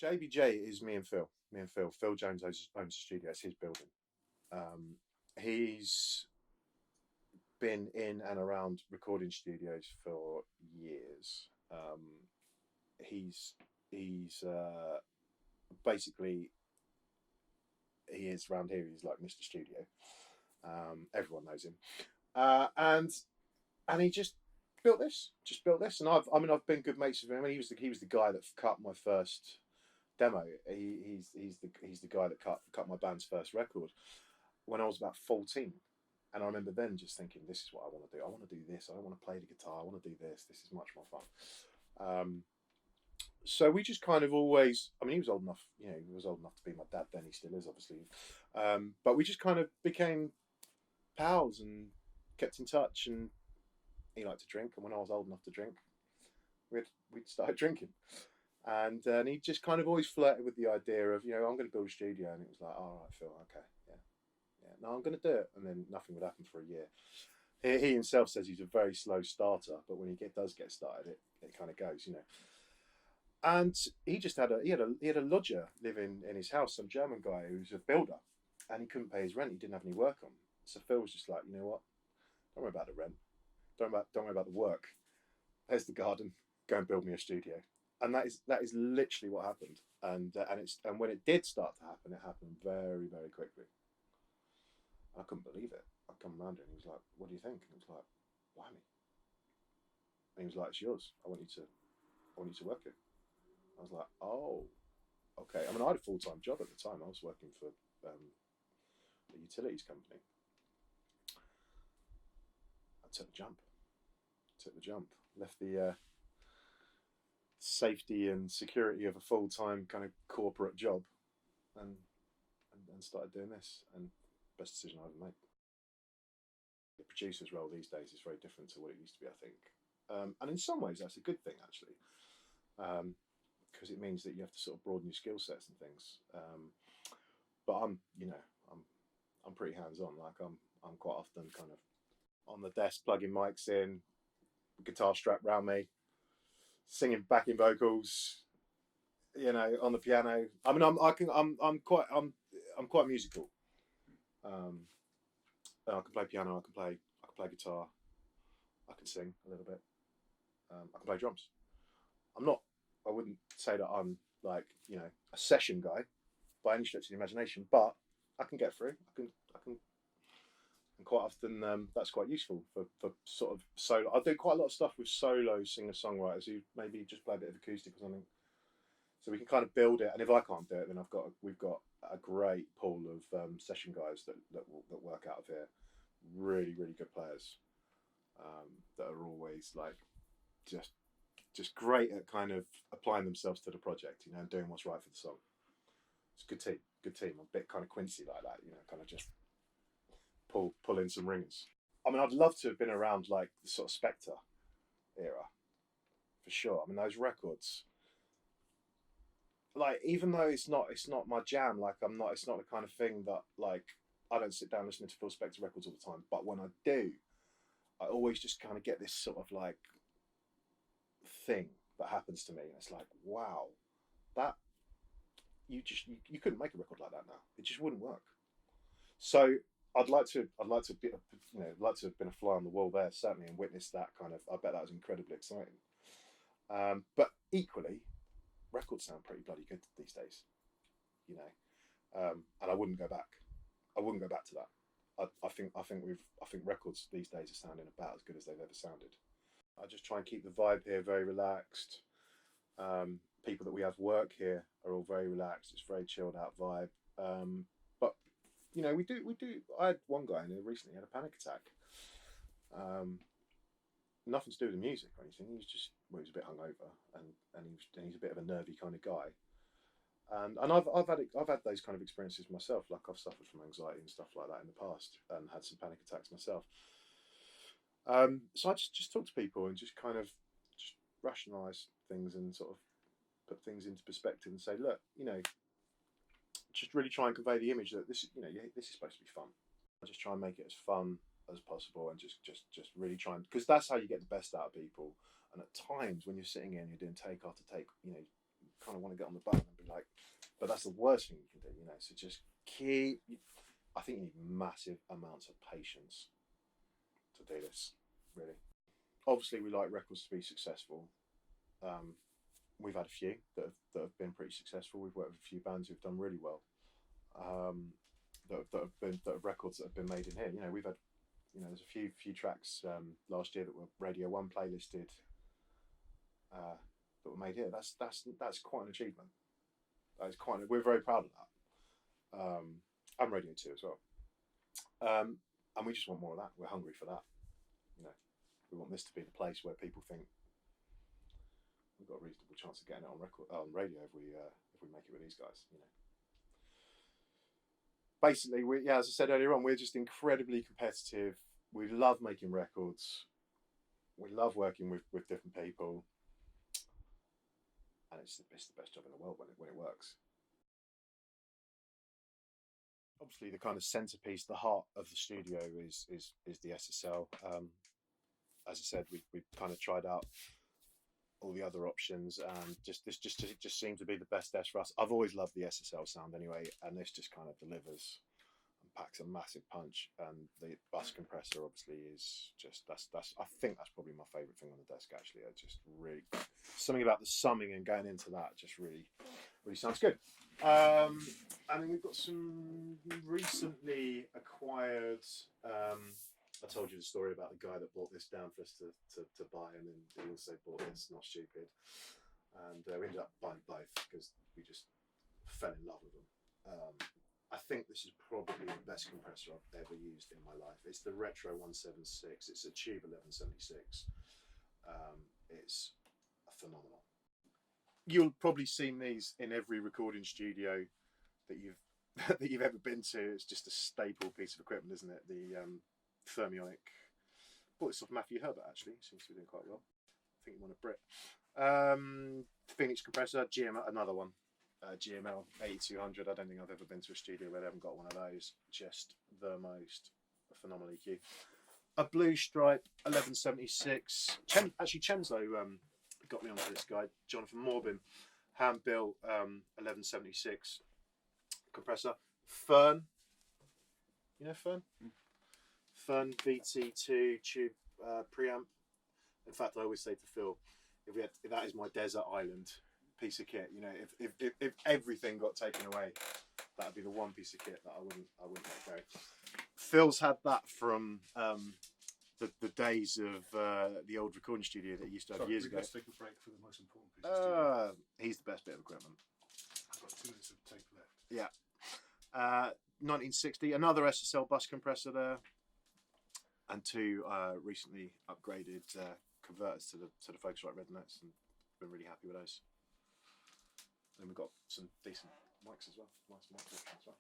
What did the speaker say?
JBJ is me and Phil. Me and Phil. Phil Jones owns the studio. It's his building. He's been in and around recording studios for years. He's basically, he is around here. He's like Mr. Studio. Everyone knows him, and he just built this. And I've been good mates with him. I mean, he was the guy that cut my first demo. He's the guy that cut my band's first record when I was about 14. And I remember then just thinking, this is what I want to do. I want to do this. I don't want to play the guitar. I want to do this. This is much more fun. So we just kind of always, I mean, he was old enough, he was old enough to be my dad then. He still is, obviously. But we just kind of became pals and kept in touch. And he liked to drink. And when I was old enough to drink, we'd started drinking. And he just kind of always flirted with the idea of, I'm going to build a studio. And it was like, all right, Phil, okay, yeah. No, I'm going to do it. And then nothing would happen for a year. He himself says he's a very slow starter, but when he does get started, it kind of goes, And he just had a lodger living in his house, some German guy who's a builder, and he couldn't pay his rent. He didn't have any work on. So Phil was just like, you know what? Don't worry about the rent. Don't worry about the work. There's the garden. Go and build me a studio. And that is literally what happened. And when it did start to happen, it happened very, very quickly. I couldn't believe it. I come around and he was like, "What do you think?" And it was like, "Whammy." And he was like, "It's yours. I want you to work it." I was like, "Oh, okay." I mean, I had a full-time job at the time. I was working for a utilities company. I took the jump. Left the safety and security of a full-time kind of corporate job, and started doing this. And best decision I ever made. The producer's role these days is very different to what it used to be, I think, and in some ways that's a good thing actually, because it means that you have to sort of broaden your skill sets and things. But I'm pretty hands-on. Like I'm quite often kind of on the desk plugging mics in, guitar strapped around me, singing backing vocals, on the piano. I mean, I'm quite musical. I can play piano. I can play guitar. I can sing a little bit. I can play drums. I wouldn't say that I'm like a session guy by any stretch of the imagination, but I can get through. I can, and quite often that's quite useful for sort of solo. I do quite a lot of stuff with solo singer-songwriters who maybe just play a bit of acoustic or something. So we can kind of build it, and if I can't do it, then we've got a great pool of session guys that work out of here. Really, really good players that are always like just great at kind of applying themselves to the project, and doing what's right for the song. It's a good team. I'm a bit kind of Quincy like that, kind of just pull in some ringers. I mean, I'd love to have been around like the sort of Spectre era, for sure. I mean, those records. Like, even though it's not my jam, like it's not the kind of thing that like I don't sit down listening to Phil Spector records all the time, but when I do, I always just kind of get this sort of like thing that happens to me, and it's like, wow, that you couldn't make a record like that now. It just wouldn't work. So I'd like to be, like to have been a fly on the wall there, certainly, and witnessed that kind of. I bet that was incredibly exciting. But equally, records sound pretty bloody good these days, and I wouldn't go back. I wouldn't go back to that. I think records these days are sounding about as good as they've ever sounded. I just try and keep the vibe here very relaxed. People that we have work here are all very relaxed. It's a very chilled out vibe. But we do. I had one guy in here recently had a panic attack. Nothing to do with the music or anything. He was a bit hungover, and he's a bit of a nervy kind of guy. And I've had those kind of experiences myself. Like, I've suffered from anxiety and stuff like that in the past, and had some panic attacks myself. So I just talk to people and just kind of just rationalise things and sort of put things into perspective and say, look, just really try and convey the image that this is supposed to be fun. I just try and make it as fun as possible, and just really try and, because that's how you get the best out of people. And at times when you're sitting here and you're doing take after take, you kind of want to get on the button and be like, but that's the worst thing you can do, you know. So just keep. I think you need massive amounts of patience to do this, really. Obviously, we like records to be successful. We've had a few that have been pretty successful. We've worked with a few bands who've done really well. That have records that have been made in here. You know, we've had, you know, there's a few tracks last year that were Radio 1 playlisted, that were made here. That's quite an achievement. We're very proud of that. And Radio 2 as well. And we just want more of that. We're hungry for that. You know, we want this to be the place where people think we've got a reasonable chance of getting it on radio if we make it with these guys. You know. Basically, as I said earlier on, we're just incredibly competitive. We love making records. We love working with different people, and it's the best job in the world when it works. Obviously, the kind of centerpiece, the heart of the studio is the SSL. As I said, we kind of tried out all the other options, and this just seemed to be the best desk for us. I've always loved the SSL sound anyway, and this just kind of delivers and packs a massive punch. And the bus compressor obviously is just that's I think that's probably my favourite thing on the desk actually. I just really, something about the summing and going into that just really sounds good. And then we've got some recently acquired. I told you the story about the guy that bought this down for us to buy, and then he also bought this, Not Stupid. And we ended up buying both because we just fell in love with them. I think this is probably the best compressor I've ever used in my life. It's the Retro 176. It's a Tube 1176. It's phenomenal. You'll probably seen these in every recording studio that you've ever been to. It's just a staple piece of equipment, isn't it? The Thermionic. Bought this off Matthew Herbert actually. Seems to be doing quite well. I think he won a Brit. Phoenix compressor, GML, another one. GML 8200. I don't think I've ever been to a studio where they haven't got one of those. Just the most phenomenal EQ. A Blue Stripe 1176. Actually, Chenzo got me onto this guy. Jonathan Morbin, hand built 1176 compressor. Fern. You know Fern? Fern VT2 tube preamp. In fact, I always say to Phil, if that is my desert island piece of kit, you know, if everything got taken away, that would be the one piece of kit that I wouldn't let go. Phil's had that from the days of the old recording studio that he used to have years ago. Let's take a break for the most important piece of studio. He's the best bit of equipment. I've got 2 minutes of tape left. Yeah. 1960, another SSL bus compressor there, and 2 recently upgraded converters to the Focusrite Red Notes, and been really happy with those. And we've got some decent mics as well, nice mic as well.